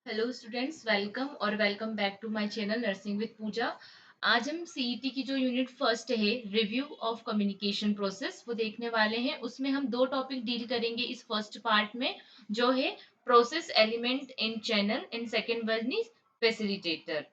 Hello students, welcome और welcome back to my channel nursing with Pooja. आज हम CET की जो यूनिट फर्स्ट है, रिव्यू ऑफ कम्युनिकेशन प्रोसेस, वो देखने वाले हैं। उसमें हम दो टॉपिक डील करेंगे इस फर्स्ट पार्ट में, जो है process element in channel and second one is facilitator.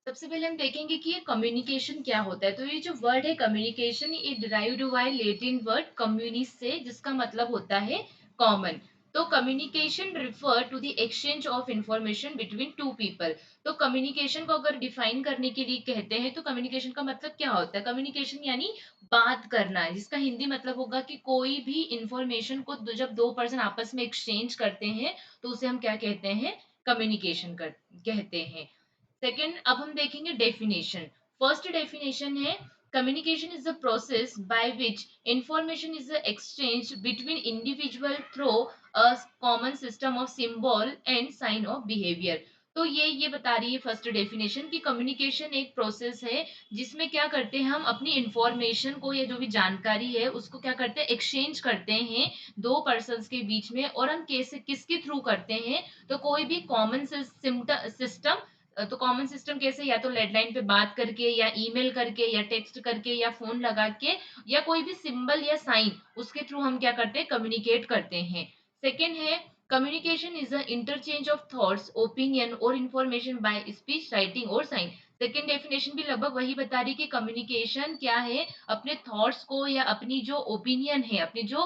सबसे पहले हम देखेंगे कि ये कम्युनिकेशन क्या होता है। तो ये जो वर्ड है कम्युनिकेशन, ये डिराइव्ड हुआ है लेटिन वर्ड कम्युनिस से, जिसका मतलब होता है कॉमन। तो communication refer to the exchange of information between two people. तो कम्युनिकेशन को अगर डिफाइन करने के लिए कहते हैं तो कम्युनिकेशन का मतलब क्या होता है? कम्युनिकेशन यानी बात करना है, जिसका हिंदी मतलब होगा कि कोई भी इंफॉर्मेशन को जब दो पर्सन आपस में एक्सचेंज करते हैं तो उसे हम क्या कहते हैं? कम्युनिकेशन कहते हैं। सेकेंड, अब हम देखेंगे डेफिनेशन। फर्स्ट डेफिनेशन है communication is the process by which information is exchange between individual through a common system of symbol and sign of behaviour. तो ये बता रही है फर्स्ट डेफिनेशन कि कम्युनिकेशन एक प्रोसेस है जिसमें क्या करते हैं, हम अपनी इंफॉर्मेशन को या जो भी जानकारी है उसको क्या करते हैं, एक्सचेंज करते हैं दो पर्सन्स के बीच में। और हम कैसे, किसके थ्रू करते हैं? तो कोई भी कॉमन सिस्टम। तो कॉमन सिस्टम कैसे? या तो लैंडलाइन पे बात करके, या ईमेल करके, या टेक्स्ट करके, या फोन लगा के, या कोई भी सिंबल या साइन, उसके थ्रू हम क्या करते हैं? कम्युनिकेट करते हैं। सेकेंड है communication is the interchange of thoughts, opinion और इंफॉर्मेशन बाय स्पीच, राइटिंग और साइन। सेकेंड डेफिनेशन भी लगभग वही बता रही कि कम्युनिकेशन क्या है, अपने थॉट्स को या अपनी जो ओपिनियन है, अपनी जो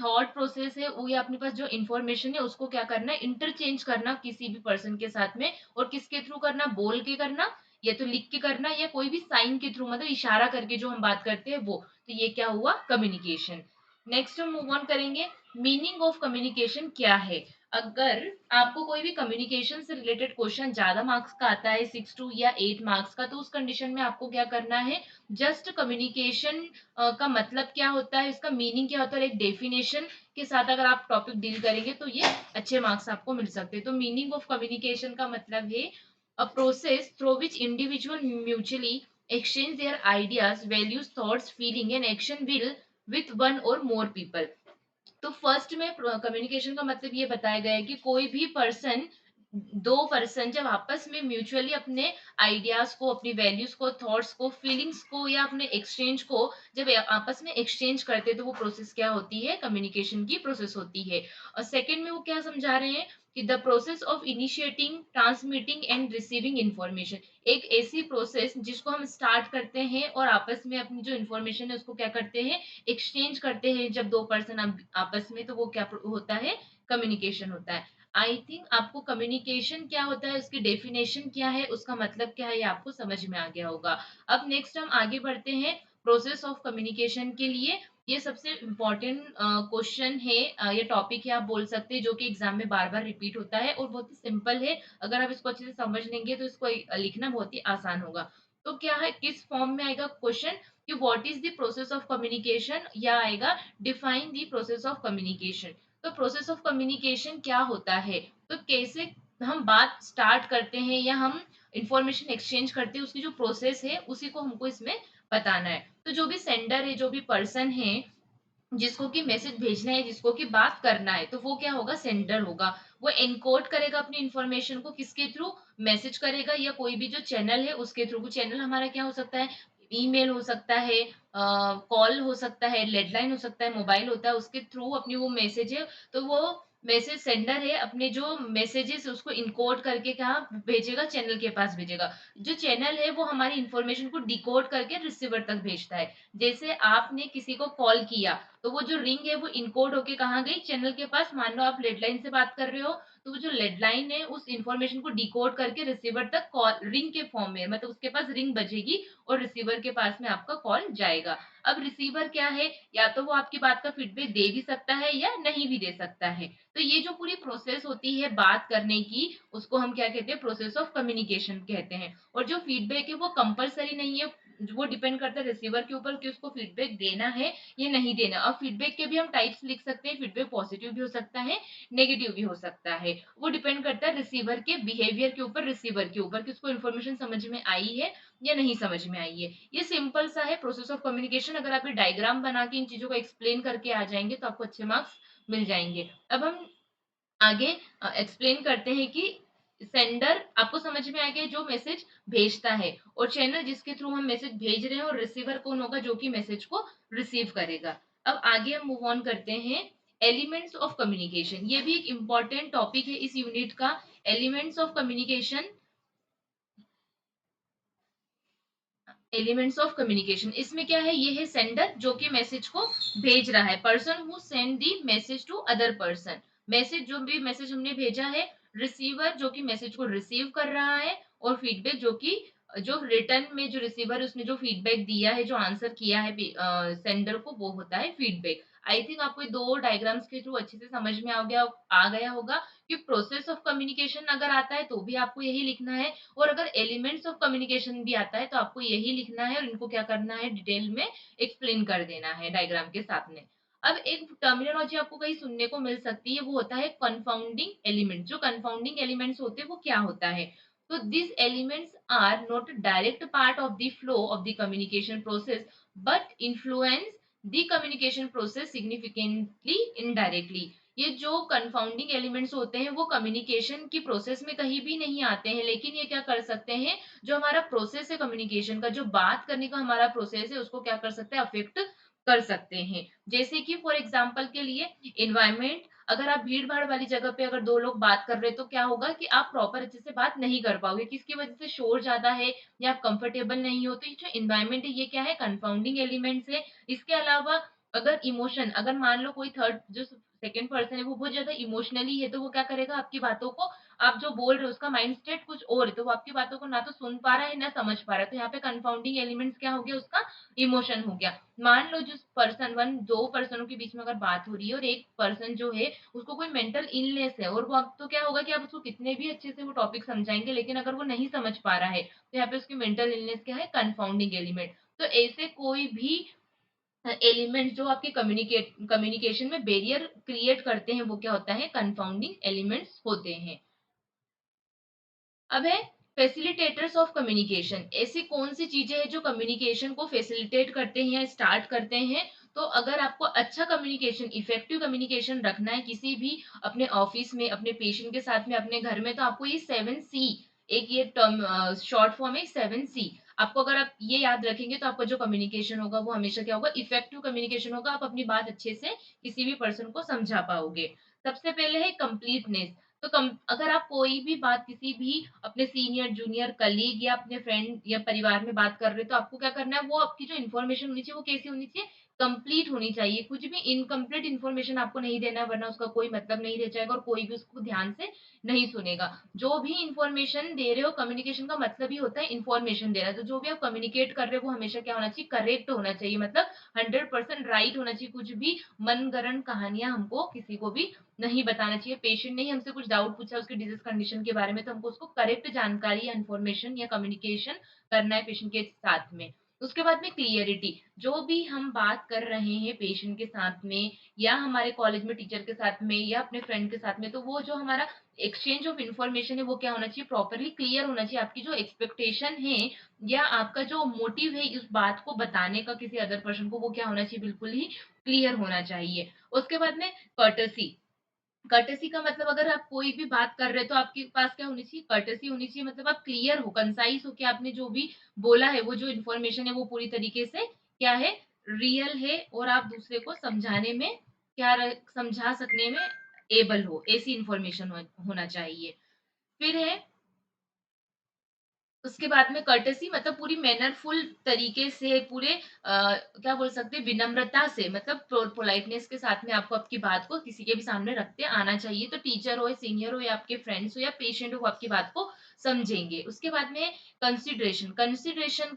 थॉट प्रोसेस है वो, या अपने पास जो इंफॉर्मेशन है उसको क्या करना है? इंटरचेंज करना किसी भी पर्सन के साथ में। और किसके थ्रू करना? बोल के करना, या तो लिख के करना, या कोई भी साइन के थ्रू, मतलब इशारा करके जो हम बात करते हैं वो। तो ये क्या हुआ? कम्युनिकेशन। नेक्स्ट हम मूव ऑन करेंगे, मीनिंग ऑफ कम्युनिकेशन क्या है। अगर आपको कोई भी कम्युनिकेशन से रिलेटेड क्वेश्चन ज्यादा मार्क्स का आता है, 6 या 8 मार्क्स का, तो उस कंडीशन में आपको क्या करना है? जस्ट कम्युनिकेशन का मतलब क्या होता है, इसका मीनिंग क्या होता है, एक डेफिनेशन के साथ अगर आप टॉपिक डील करेंगे तो ये अच्छे मार्क्स आपको मिल सकते हैं। तो मीनिंग ऑफ कम्युनिकेशन का मतलब है a process through which individual mutually exchange their ideas, values, thoughts, feeling and action will with one or more people। तो फर्स्ट में कम्युनिकेशन का मतलब ये बताया गया है कि कोई भी पर्सन, दो पर्सन जब आपस में म्यूचुअली अपने आइडियाज को, अपनी वैल्यूज को, थॉट्स को, फीलिंग्स को, या अपने एक्सचेंज को जब आपस में एक्सचेंज करते हैं तो वो प्रोसेस क्या होती है? कम्युनिकेशन की प्रोसेस होती है। और सेकंड में वो क्या समझा रहे हैं कि the process of initiating, transmitting and receiving information. एक ऐसी प्रोसेस जिसको हम स्टार्ट करते हैं और आपस में अपनी जो इंफॉर्मेशन है उसको क्या करते हैं? एक्सचेंज करते हैं जब दो पर्सन आपस में, तो वो क्या होता है? कम्युनिकेशन होता है। आई थिंक आपको कम्युनिकेशन क्या होता है, उसकी डेफिनेशन क्या है, उसका मतलब क्या है, ये आपको समझ में आ गया होगा। अब नेक्स्ट हम आगे बढ़ते हैं प्रोसेस ऑफ कम्युनिकेशन के लिए। ये सबसे इम्पोर्टेंट क्वेश्चन है, ये टॉपिक है आप बोल सकते हैं, जो कि एग्जाम में बार बार रिपीट होता है और बहुत ही सिंपल है। अगर आप इसको अच्छे से समझ लेंगे तो इसको लिखना बहुत ही आसान होगा। तो क्या है, किस फॉर्म में आएगा क्वेश्चन कि what is the process of communication, या आएगा define the process of communication. तो प्रोसेस ऑफ कम्युनिकेशन क्या होता है, तो कैसे हम बात स्टार्ट करते हैं या हम इंफॉर्मेशन एक्सचेंज करते हैं, उसकी जो प्रोसेस है उसी को हमको इसमें बताना है। तो जो भी सेंडर है, जो भी पर्सन है जिसको कि मैसेज भेजना है, जिसको कि बात करना है, तो वो क्या होगा? सेंडर होगा। वो एनकोड करेगा अपनी इंफॉर्मेशन को, किसके थ्रू? मैसेज करेगा, या कोई भी जो चैनल है उसके थ्रू। वो चैनल हमारा क्या हो सकता है? ईमेल हो सकता है, कॉल हो सकता है, लेडलाइन हो सकता है, मोबाइल होता है, उसके थ्रू अपनी वो मैसेज है। तो वो मैसेज सेंडर है, अपने जो मैसेजेस उसको इनकोड करके कहाँ भेजेगा? चैनल के पास भेजेगा। जो चैनल है वो हमारी इंफॉर्मेशन को डिकोड करके रिसीवर तक भेजता है। जैसे आपने किसी को कॉल किया तो वो जो रिंग है वो इनकोड होके कहाँ गई? चैनल के पास। मान लो आप लेडलाइन से बात कर रहे हो, तो वो जो लेडलाइन है उस इंफॉर्मेशन को डिकोड करके रिसीवर तक कॉल रिंग के फॉर्म में, मतलब उसके पास रिंग बजेगी और रिसीवर के पास में आपका कॉल जाएगा। अब रिसीवर क्या है? या तो वो आपकी बात का फीडबैक दे भी सकता है या नहीं भी दे सकता है। तो ये जो पूरी प्रोसेस होती है बात करने की, उसको हम क्या कहते हैं? प्रोसेस ऑफ कम्युनिकेशन कहते हैं। और जो फीडबैक है वो कंपलसरी नहीं है, वो डिपेंड करता है रिसीवर के ऊपर कि उसको फीडबैक देना है ये नहीं देना। अब फीडबैक के भी हम टाइप्स लिख सकते हैं, फीडबैक पॉजिटिव भी हो सकता है, नेगेटिव भी हो सकता है। वो डिपेंड करता है रिसीवर के बिहेवियर के ऊपर, रिसीवर के ऊपर कि उसको इन्फॉर्मेशन समझ में आई है या नहीं समझ में आई है। ये सिंपल सा है प्रोसेस ऑफ कम्युनिकेशन। अगर आप ये डायग्राम बना के इन चीजों को एक्सप्लेन करके आ जाएंगे तो आपको अच्छे मार्क्स मिल जाएंगे। अब हम आगे एक्सप्लेन करते हैं कि सेंडर आपको समझ में आ गया जो मैसेज भेजता है, और चैनल जिसके थ्रू हम मैसेज भेज रहे हैं, और रिसीवर कौन होगा जो कि मैसेज को रिसीव करेगा। अब आगे हम मूव ऑन करते हैं एलिमेंट्स ऑफ कम्युनिकेशन। ये भी एक इंपॉर्टेंट टॉपिक है इस यूनिट का। Elements of communication, elements of communication इसमें क्या है, ये है सेंडर जो कि मैसेज को भेज रहा है, person who send the message to other person, message जो भी मैसेज हमने भेजा है, रिसीवर जो कि मैसेज को रिसीव कर रहा है, और फीडबैक जो कि जो रिटर्न में जो रिसीवर उसने जो फीडबैक दिया है, जो आंसर किया है सेंडर को, वो होता है फीडबैक। आई थिंक आपको ये दो डायग्राम्स के थ्रू अच्छे से समझ में आ गया होगा कि प्रोसेस ऑफ कम्युनिकेशन अगर आता है तो भी आपको यही लिखना है, और अगर एलिमेंट्स ऑफ कम्युनिकेशन भी आता है तो आपको यही लिखना है, और इनको क्या करना है, डिटेल में एक्सप्लेन कर देना है डायग्राम के साथ में। अब एक टर्मिनोलॉजी आपको कहीं सुनने को मिल सकती है, वो होता है कंफाउंडिंग एलिमेंट। जो कंफाउंडिंग एलिमेंट्स होते हैं वो क्या होता है, तो this elements are not direct part of the flow of the communication process, but influence the communication process significantly indirectly. ये जो कंफाउंडिंग एलिमेंट्स होते हैं वो कम्युनिकेशन की प्रोसेस में कहीं भी नहीं आते हैं, लेकिन ये क्या कर सकते हैं, जो हमारा प्रोसेस है कम्युनिकेशन का, जो बात करने का हमारा प्रोसेस है, उसको क्या कर सकते हैं, अफेक्ट कर सकते हैं। जैसे कि फॉर एग्जाम्पल के लिए इन्वायरमेंट, अगर आप भीड़ भाड़ वाली जगह पे अगर दो लोग बात कर रहे हैं तो क्या होगा कि आप प्रॉपर अच्छे से बात नहीं कर पाओगे, किसकी वजह से, शोर ज्यादा है या आप कंफर्टेबल नहीं हो। तो ये जो इन्वायरमेंट है ये क्या है, कंफाउंडिंग एलिमेंट्स है। इसके अलावा अगर इमोशन, अगर मान लो कोई थर्ड जो सेकंड पर्सन है वो बहुत ज्यादा इमोशनली है, तो वो क्या करेगा, आपकी बातों को, आप जो बोल रहे हो उसका माइंड स्टेट कुछ और है, तो वो आपकी बातों को ना तो सुन पा रहा है ना समझ पा रहा है। तो यहाँ पे कंफाउंडिंग एलिमेंट्स क्या हो गया, उसका इमोशन हो गया। मान लो जिस पर्सन वन, दो पर्सनों के बीच में अगर बात हो रही है, और एक पर्सन जो है उसको कोई मेंटल इलनेस है, और वो अब तो क्या होगा कि आप उसको कितने भी अच्छे से वो टॉपिक समझाएंगे, लेकिन अगर वो नहीं समझ पा रहा है तो यहाँ पे उसकी मेंटल इलनेस क्या है, कंफाउंडिंग एलिमेंट। तो ऐसे कोई भी एलिमेंट जो आपके कम्युनिकेशन में बैरियर क्रिएट करते हैं वो क्या होता है, कंफाउंडिंग एलिमेंट्स होते हैं। अब है फैसिलिटेटर्स ऑफ कम्युनिकेशन। ऐसी कौन सी चीजें हैं जो कम्युनिकेशन को फैसिलिटेट करते हैं या स्टार्ट करते हैं। तो अगर आपको अच्छा कम्युनिकेशन, इफेक्टिव कम्युनिकेशन रखना है किसी भी, अपने ऑफिस में, अपने पेशेंट के साथ में, अपने घर में, तो आपको ये 7C, एक ये टर्म शॉर्ट फॉर्म है 7C। आपको अगर आप ये याद रखेंगे तो आपका जो कम्युनिकेशन होगा वो हमेशा क्या होगा, इफेक्टिव कम्युनिकेशन होगा। आप अपनी बात अच्छे से किसी भी पर्सन को समझा पाओगे। सबसे पहले है कंप्लीटनेस। तो अगर आप कोई भी बात किसी भी अपने सीनियर, जूनियर, कलीग या अपने फ्रेंड या परिवार में बात कर रहे हो, तो आपको क्या करना है, वो आपकी जो इन्फॉर्मेशन होनी चाहिए वो कैसी होनी चाहिए, कंप्लीट होनी चाहिए। कुछ भी इनकम्प्लीट इन्फॉर्मेशन आपको नहीं देना है, वरना उसका कोई मतलब नहीं रह जाएगा और कोई भी उसको ध्यान से नहीं सुनेगा। जो भी इन्फॉर्मेशन दे रहे हो, कम्युनिकेशन का मतलब ही होता है इन्फॉर्मेशन देना। तो जो भी आप कम्युनिकेट कर रहे हो वो हमेशा क्या होना चाहिए, करेक्ट होना चाहिए, मतलब 100% राइट होना चाहिए। कुछ भी मनगढ़ंत कहानियां हमको किसी को भी नहीं बताना चाहिए। पेशेंट ने ही हमसे कुछ डाउट पूछा उसकी डिजीज कंडीशन के बारे में, तो हमको उसको करेक्ट जानकारी या इन्फॉर्मेशन या कम्युनिकेशन करना है पेशेंट के साथ में। उसके बाद में क्लियरिटी, जो भी हम बात कर रहे हैं पेशेंट के साथ में, या हमारे कॉलेज में टीचर के साथ में, या अपने फ्रेंड के साथ में, तो वो जो हमारा एक्सचेंज ऑफ इन्फॉर्मेशन है वो क्या होना चाहिए, प्रॉपरली क्लियर होना चाहिए। आपकी जो एक्सपेक्टेशन है या आपका जो मोटिव है इस बात को बताने का किसी अदर पर्सन को, वो क्या होना चाहिए, बिल्कुल ही क्लियर होना चाहिए। उसके बाद में कर्टसी। कर्टेसी का मतलब, अगर आप कोई भी बात कर रहे हो तो आपके पास क्या होनी चाहिए, कर्टेसी होनी चाहिए। मतलब आप क्लियर हो, कंसाइज हो कि आपने जो भी बोला है, वो जो इन्फॉर्मेशन है वो पूरी तरीके से क्या है, रियल है, और आप दूसरे को समझाने में समझा सकने में एबल हो, ऐसी इन्फॉर्मेशन होना चाहिए। फिर है, उसके बाद में कर्टेसी मतलब पूरी मैनरफुल तरीके से, पूरे क्या बोल सकते हैं, विनम्रता से, मतलब पोलाइटनेस के साथ में आपको आपकी बात को किसी के भी सामने रखते आना चाहिए। तो टीचर हो या सीनियर हो या आपके फ्रेंड्स हो या पेशेंट हो, वो आपकी बात को समझेंगे। उसके बाद में कंसिडरेशन। कंसिडरेशन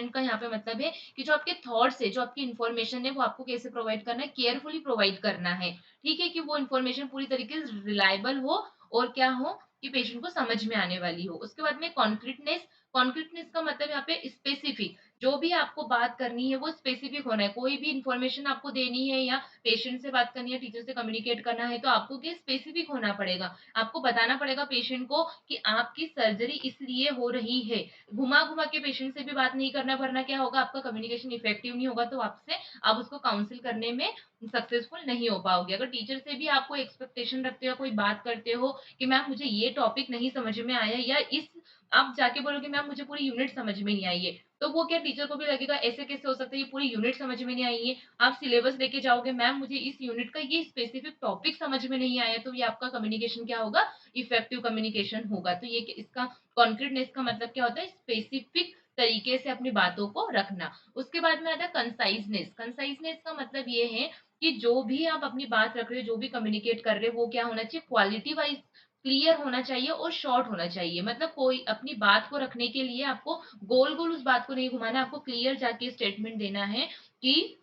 का यहाँ पे मतलब है कि जो आपके थॉट्स है, जो आपकी इन्फॉर्मेशन है, वो आपको कैसे प्रोवाइड करना है, केयरफुली प्रोवाइड करना है। ठीक है, कि वो इन्फॉर्मेशन पूरी तरीके से रिलायबल हो, और क्या हो कि पेशेंट को समझ में आने वाली हो। उसके बाद में कॉन्क्रीटनेस। कॉन्क्रीटनेस का मतलब यहाँ पे स्पेसिफिक, जो भी आपको बात करनी है वो स्पेसिफिक होना है। कोई भी इन्फॉर्मेशन आपको देनी है या पेशेंट से बात करनी है, टीचर से कम्युनिकेट करना है, तो आपको क्या स्पेसिफिक होना पड़ेगा। आपको बताना पड़ेगा पेशेंट को कि आपकी सर्जरी इसलिए हो रही है। घुमा-घुमा के पेशेंट से भी बात नहीं करना, वरना क्या होगा, आपका कम्युनिकेशन इफेक्टिव नहीं होगा, तो आपसे आप उसको काउंसल करने में सक्सेसफुल नहीं हो पाओगे। अगर टीचर से भी आपको एक्सपेक्टेशन रखते हो, कोई बात करते हो कि मैम मुझे ये टॉपिक नहीं समझ में आया, या इस आप जाके बोलोगे मैम मुझे पूरी यूनिट समझ में नहीं आई है, तो वो क्या टीचर को भी लगेगा ऐसे कैसे हो सकता है, ये पूरी यूनिट समझ में नहीं आई है। आप सिलेबस लेके जाओगे, मैम मुझे इस यूनिट का ये स्पेसिफिक टॉपिक समझ में नहीं आया, तो ये आपका कम्युनिकेशन क्या होगा, इफेक्टिव कम्युनिकेशन होगा। तो ये इसका कॉन्क्रीटनेस का मतलब क्या होता है, स्पेसिफिक तरीके से अपनी बातों को रखना। उसके बाद में आता है कंसाइजनेस। कंसाइजनेस का मतलब ये है कि जो भी आप अपनी बात रख रहे हो, जो भी कम्युनिकेट कर रहे हो, वो क्या होना चाहिए, क्वालिटी वाइज क्लियर होना चाहिए और शॉर्ट होना चाहिए। मतलब कोई अपनी बात को रखने के लिए आपको गोल गोल उस बात को नहीं घुमाना, आपको क्लियर जाके स्टेटमेंट देना है कि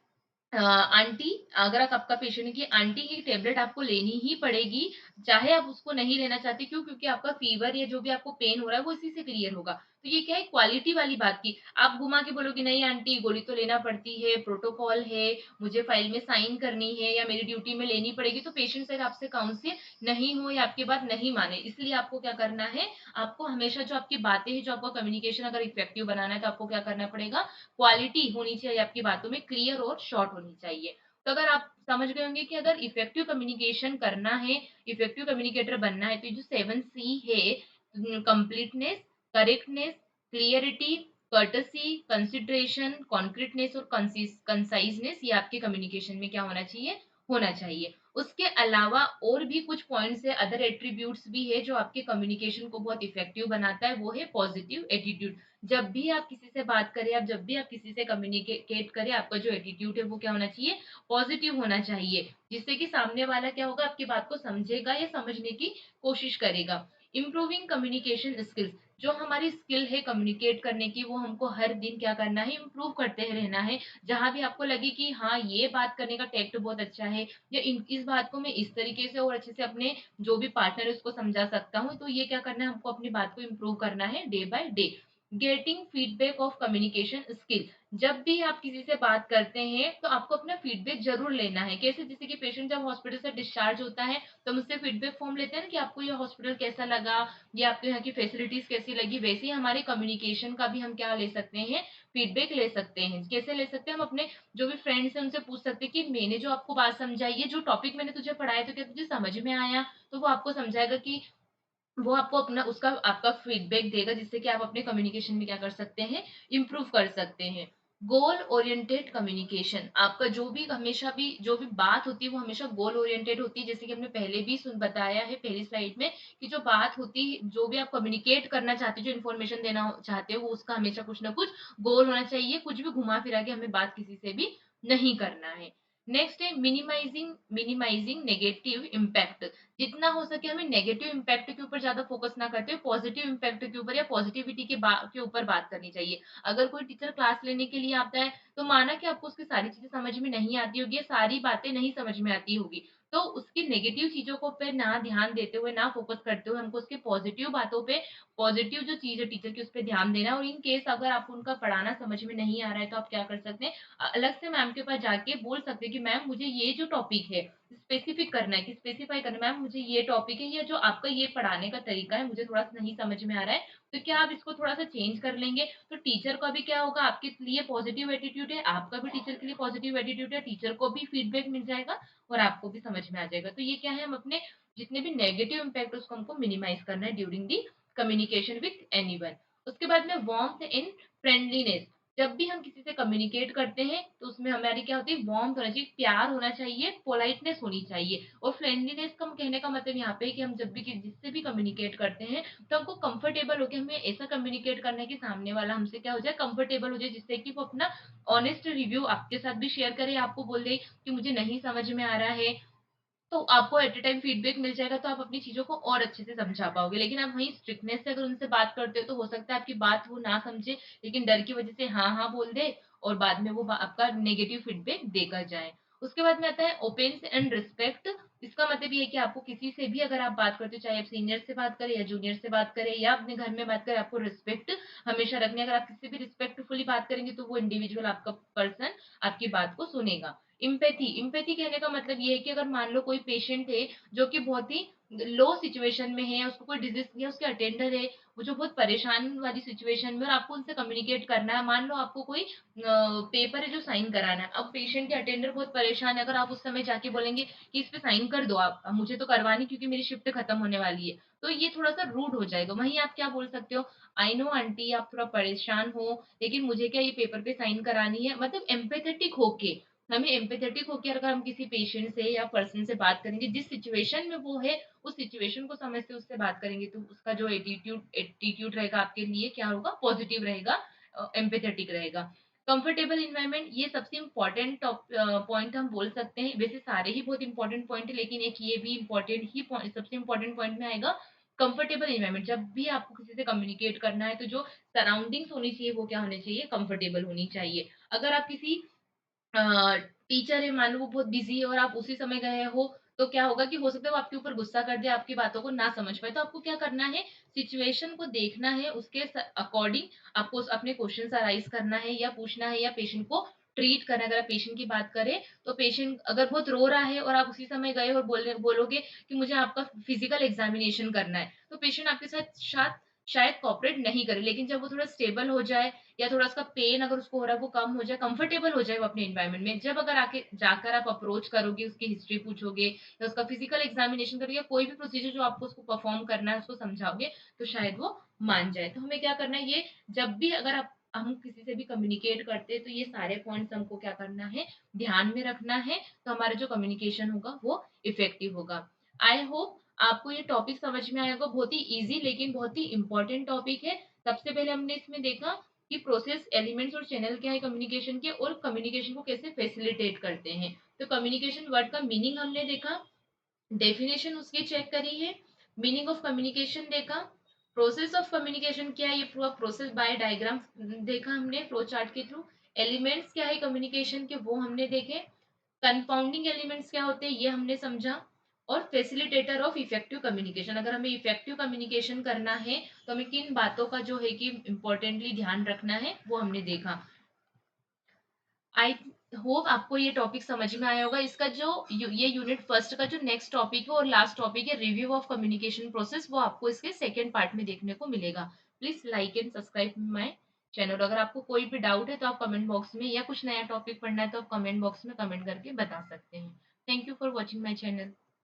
आंटी, अगर आप आपका पेशेंट है कि आंटी की टेबलेट आपको लेनी ही पड़ेगी, चाहे आप उसको नहीं लेना चाहते, क्यों, क्योंकि आपका फीवर या जो भी आपको पेन हो रहा है वो इसी से क्लियर होगा। तो ये क्या है, क्वालिटी वाली बात की। आप घुमा के बोलोगे नहीं आंटी गोली तो लेना पड़ती है, प्रोटोकॉल है, मुझे फाइल में साइन करनी है या मेरी ड्यूटी में लेनी पड़ेगी, तो पेशेंट से आपसे काउंसिल नहीं हो या आपकी बात नहीं माने। इसलिए आपको क्या करना है, आपको हमेशा जो आपकी बातें हैं, जो आपका कम्युनिकेशन अगर इफेक्टिव बनाना है, तो आपको क्या करना पड़ेगा, क्वालिटी होनी चाहिए आपकी बातों में, क्लियर और शॉर्ट होनी चाहिए। तो अगर आप समझ गए होंगे कि अगर इफेक्टिव कम्युनिकेशन करना है, इफेक्टिव कम्युनिकेटर बनना है, तो ये जो 7C है, completeness, correctness, clarity, courtesy, consideration, concreteness और कंसाइजनेस, ये आपके कम्युनिकेशन में क्या होना चाहिए। उसके अलावा और भी कुछ पॉइंट्स है, अदर एट्रीब्यूट्स भी है जो आपके कम्युनिकेशन को बहुत इफेक्टिव बनाता है, वो है पॉजिटिव एटीट्यूड। जब भी आप किसी से बात करें, आप जब भी आप किसी से कम्युनिकेट करें, आपका जो एटीट्यूड है वो क्या होना चाहिए, पॉजिटिव होना चाहिए, जिससे कि सामने वाला क्या होगा, आपकी बात को समझेगा या समझने की कोशिश करेगा। इम्प्रूविंग कम्युनिकेशन स्किल्स, जो हमारी स्किल है कम्युनिकेट करने की, वो हमको हर दिन क्या करना है, इम्प्रूव करते रहना है। जहां भी आपको लगे कि हाँ ये बात करने का टेक्ट बहुत अच्छा है, या इस बात को मैं इस तरीके से और अच्छे से अपने जो भी पार्टनर है उसको समझा सकता हूँ, तो ये क्या करना है, हमको अपनी बात को इम्प्रूव करना है day by day. Getting feedback of communication skill, जब भी आप किसी से बात करते हैं तो आपको अपना फीडबैक जरूर लेना है। कैसे, जैसे कि पेशेंट जब हॉस्पिटल से डिस्चार्ज होता है तो मुझसे फीडबैक फॉर्म लेते हैं ना कि आपको ये हॉस्पिटल कैसा लगा, या आपके यहाँ की फैसिलिटीज कैसी लगी, वैसे ही हमारे कम्युनिकेशन का भी हम क्या ले सकते हैं, फीडबैक ले सकते हैं। कैसे ले सकते हैं, हम अपने जो भी फ्रेंड्स हैं उनसे पूछ सकते हैं कि मैंने जो आपको बात समझाई है, जो टॉपिक मैंने तुझे पढ़ाया, तो क्या तुझे समझ में आया, तो वो आपको समझाएगा कि वो आपको अपना उसका आपका फीडबैक देगा, जिससे कि आप अपने कम्युनिकेशन में क्या कर सकते हैं, इम्प्रूव कर सकते हैं। गोल ओरिएंटेड कम्युनिकेशन, आपका जो भी हमेशा भी जो भी बात होती है वो हमेशा गोल ओरिएंटेड होती है। जैसे कि हमने पहले भी सुन बताया है पहली स्लाइड में कि जो बात होती है, जो भी आप कम्युनिकेट करना चाहते हो, जो इन्फॉर्मेशन देना चाहते हो, वो उसका हमेशा कुछ ना कुछ गोल होना चाहिए। कुछ भी घुमा फिरा के हमें बात किसी से भी नहीं करना है। नेक्स्ट है मिनिमाइजिंग मिनिमाइजिंग नेगेटिव इम्पैक्ट, जितना हो सके हमें नेगेटिव इम्पैक्ट के ऊपर ज्यादा फोकस ना करते हुए पॉजिटिव इम्पैक्ट के ऊपर या पॉजिटिविटी के ऊपर बात करनी चाहिए। अगर कोई टीचर क्लास लेने के लिए आता है, तो माना कि आपको उसकी सारी चीजें समझ में नहीं आती होगी, या सारी बातें नहीं समझ में आती होगी, तो उसकी नेगेटिव चीजों को पे ना ध्यान देते हुए, ना फोकस करते हुए, हमको उसके पॉजिटिव बातों पे, पॉजिटिव जो चीज है टीचर की, उस पर ध्यान देना है। और इन केस अगर आपको उनका पढ़ाना समझ में नहीं आ रहा है, तो आप क्या कर सकते हैं, अलग से मैम के पास जाके बोल सकते हैं कि मैम मुझे ये जो टॉपिक है स्पेसिफिक करना है, कि स्पेसिफाई करना है, मैम मुझे ये टॉपिक है, या जो आपका ये पढ़ाने का तरीका है मुझे थोड़ा सा नहीं समझ में आ रहा है, तो क्या आप इसको थोड़ा सा चेंज कर लेंगे। तो टीचर का भी क्या होगा, आपके लिए पॉजिटिव एटीट्यूड है, आपका भी टीचर के लिए पॉजिटिव एटीट्यूड है, टीचर को भी फीडबैक मिल जाएगा और आपको भी समझ में आ जाएगा। तो ये क्या है, हम अपने जितने भी नेगेटिव इम्पैक्ट उसको हमको मिनिमाइज करना है during the communication with anyone. उसके बाद में वार्मथ इन फ्रेंडलीनेस, जब भी हम किसी से कम्युनिकेट करते हैं तो उसमें हमारी क्या होती है, वार्मथ होना चाहिए, प्यार होना चाहिए, पोलाइटनेस होनी चाहिए। और फ्रेंडलीनेस का कहने का मतलब यहाँ पे है कि हम जब भी जिससे भी कम्युनिकेट करते हैं, तो हमको कंफर्टेबल होकर हमें ऐसा कम्युनिकेट करना है कि सामने वाला हमसे क्या हो जाए, कंफर्टेबल हो जाए, जिससे कि वो अपना ऑनेस्ट रिव्यू आपके साथ भी शेयर करे, आपको बोल दे कि मुझे नहीं समझ में आ रहा है, तो आपको एट अ टाइम फीडबैक मिल जाएगा, तो आप अपनी चीज़ों को और अच्छे से समझा पाओगे। लेकिन आप वहीं स्ट्रिक्टनेस से अगर उनसे बात करते हो, तो हो सकता है आपकी बात वो ना समझे, लेकिन डर की वजह से हाँ, हाँ बोल दे और बाद में वो आपका नेगेटिव फीडबैक देकर जाए। उसके बाद में आता है ओपन एंड रिस्पेक्ट। इसका मतलब ये है कि आपको किसी से भी अगर आप बात करते हो, चाहे आप सीनियर से बात करें या जूनियर से बात करें या अपने घर में बात करें, आपको रिस्पेक्ट हमेशा रखनी है। अगर आप किसी भी रिस्पेक्टफुली बात करेंगे तो वो इंडिविजुअल आपका पर्सन आपकी बात को सुनेगा। इम्पैथी, इम्पैथी कहने का मतलब ये है कि अगर मान लो कोई पेशेंट है जो कि बहुत ही लो सिचुएशन में है, उसको कोई डिजीज या उसके अटेंडर है वो जो बहुत परेशान वाली सिचुएशन में, और आपको उनसे कम्युनिकेट करना है। मान लो आपको कोई पेपर है जो साइन कराना है, अब पेशेंट या अटेंडर बहुत परेशान है, अगर आप उस समय जाके बोलेंगे कि इस पे साइन कर दो आप, मुझे तो करवानी क्योंकि मेरी शिफ्ट खत्म होने वाली है, तो ये थोड़ा सा रूड हो जाएगा। वहीं आप क्या बोल सकते हो, आई नो आंटी आप थोड़ा परेशान हो, लेकिन मुझे क्या ये पेपर पे साइन करानी है। मतलब एम्पेथेटिक होके, हमें एम्पेथेटिक होके अगर हम किसी पेशेंट से या पर्सन से बात करेंगे जिस सिचुएशन में वो है, उस सिचुएशन को समझते उससे बात करेंगे, तो उसका जो एटीट्यूड एटीट्यूड रहेगा आपके लिए क्या होगा, पॉजिटिव रहेगा, एम्पेथेटिक रहेगा। कंफर्टेबल इन्वायरमेंट, ये सबसे इम्पोर्टेंट पॉइंट हम बोल सकते हैं। वैसे सारे ही बहुत इंपॉर्टेंट पॉइंट है, लेकिन एक ये भी इम्पोर्टेंट ही सबसे इम्पोर्टेंट पॉइंट में आएगा कंफर्टेबल इन्वायरमेंट। जब भी आपको किसी से कम्युनिकेट करना है तो जो सराउंडिंग्स होनी चाहिए वो क्या होनी चाहिए, कंफर्टेबल होनी चाहिए। अगर आप किसी टीचर है, मान लो वो बहुत बिजी है और आप उसी समय गए हो, तो क्या होगा कि हो सकता है वो आपके ऊपर गुस्सा कर दे, आपकी बातों को ना समझ पाए। तो आपको क्या करना है, सिचुएशन को देखना है, उसके अकॉर्डिंग आपको अपने क्वेश्चन अराइज करना है या पूछना है या पेशेंट को ट्रीट करना है। अगर आप पेशेंट की बात करें तो पेशेंट अगर बहुत रो रहा है और आप उसी समय गए और बोलोगे कि मुझे आपका फिजिकल एग्जामिनेशन करना है, तो पेशेंट आपके साथ शायद कॉपरेट नहीं करे। लेकिन जब वो थोड़ा स्टेबल हो जाए या थोड़ा उसका पेन अगर उसको हो रहा है वो कम हो जाए, कंफर्टेबल हो जाए वो अपने एनवायरनमेंट में, जब अगर आके जाकर आप अप्रोच करोगे, उसकी हिस्ट्री पूछोगे या उसका फिजिकल एग्जामिनेशन करोगे या कोई भी प्रोसीजर जो आपको उसको परफॉर्म करना है उसको समझाओगे, तो शायद वो मान जाए। तो हमें क्या करना है, ये जब भी अगर आप हम किसी से भी कम्युनिकेट करते हैं तो ये सारे पॉइंट्स हमको क्या करना है, ध्यान में रखना है, तो हमारा जो कम्युनिकेशन होगा वो इफेक्टिव होगा। आई होप आपको ये टॉपिक समझ में आएगा। बहुत ही इजी लेकिन बहुत ही इंपॉर्टेंट टॉपिक है। सबसे पहले हमने इसमें देखा कि प्रोसेस, एलिमेंट्स और चैनल क्या है कम्युनिकेशन के, और कम्युनिकेशन को कैसे फैसिलिटेट करते हैं। तो कम्युनिकेशन वर्ड का मीनिंग हमने देखा, डेफिनेशन उसकी चेक करी है, मीनिंग ऑफ कम्युनिकेशन देखा, प्रोसेस ऑफ कम्युनिकेशन क्या है ये पूरा प्रोसेस बाय डायग्राम देखा हमने फ्लो चार्ट के थ्रू, एलिमेंट्स क्या है कम्युनिकेशन के वो हमने देखे, कंपाउंडिंग एलिमेंट्स क्या होते हैं ये हमने समझा, और फैसिलिटेटर ऑफ इफेक्टिव कम्युनिकेशन, अगर हमें इफेक्टिव कम्युनिकेशन करना है तो हमें किन बातों का जो है कि इम्पोर्टेंटली ध्यान रखना है वो हमने देखा। आई होप आपको ये टॉपिक समझ में आया होगा। इसका जो ये यूनिट फर्स्ट का जो नेक्स्ट टॉपिक है और लास्ट टॉपिक है रिव्यू ऑफ कम्युनिकेशन प्रोसेस, वो आपको इसके सेकेंड पार्ट में देखने को मिलेगा। Please like and subscribe my channel. अगर आपको कोई भी डाउट है तो आप कमेंट बॉक्स में, या कुछ नया टॉपिक पढ़ना है तो आप कमेंट बॉक्स में कमेंट करके बता सकते हैं। Thank you for watching my channel.